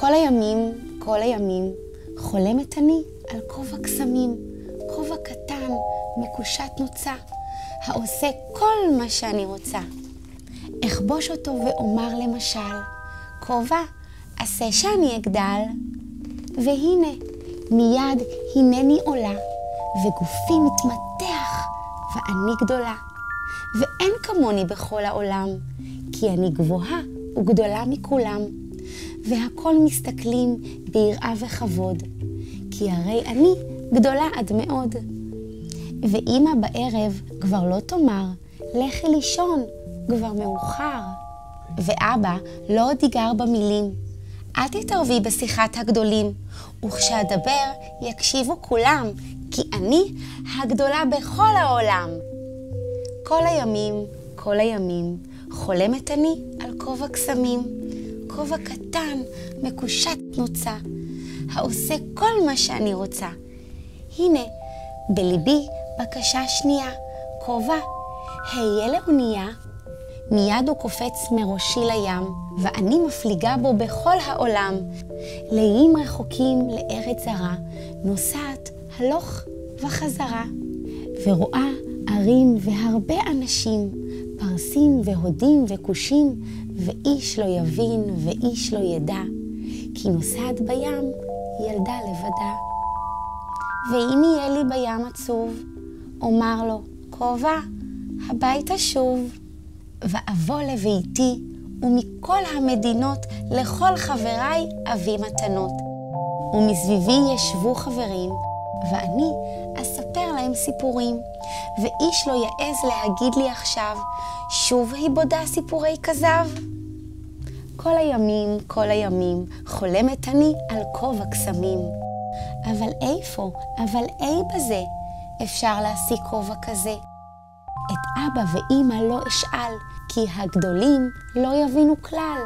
כל הימים, חולמת אני על כובע קסמים, כובע קטן, מקושט נוצה, העושה כל מה שאני רוצה. אכבוש אותו ואומר למשל, כובע, עשה שאני אגדל. והנה, מיד הנני עולה, וגופי מתמתח, ואני גדולה. ואין כמוני בכל העולם, כי אני גבוהה וגדולה מכולם. והכל מסתכלים ביראה וכבוד, כי הרי אני גדולה עד מאוד. ואמא בערב כבר לא תאמר, לכי לישון, כבר מאוחר. ואבא לא עוד ייגר במילים, אל תתערבי בשיחת הגדולים, וכשאדבר יקשיבו כולם, כי אני הגדולה בכל העולם. כל הימים, חולמת אני על כובע קסמים, כובע קטן, מקושט נוצה, העושה כל מה שאני רוצה. הנה, בליבי בקשה שנייה, כובע, היה לאונייה. מיד הוא קופץ מראשי לים, ואני מפליגה בו בכל העולם. לאיים רחוקים לארץ זרה, נוסעת הלוך וחזרה. ורואה ערים והרבה אנשים, פרסים והודים וכושים, ואיש לא יבין ואיש לא ידע, כי נוסעת בים ילדה לבדה. ואם יהיה לי בים עצוב, אומר לו, כובע, הביתה שוב. ואבוא לביתי, ומכל המדינות לכל חבריי אביא מתנות. ומסביבי ישבו חברים, ואני אספר להם סיפורים, ואיש לא יעז להגיד לי עכשיו, שוב היא בודה סיפורי כזב. כל הימים, חולמת אני על כובע קסמים. אבל איפה, בזה, אפשר להשיג כובע כזה? את אבא ואמא לא אשאל, כי הגדולים לא יבינו כלל.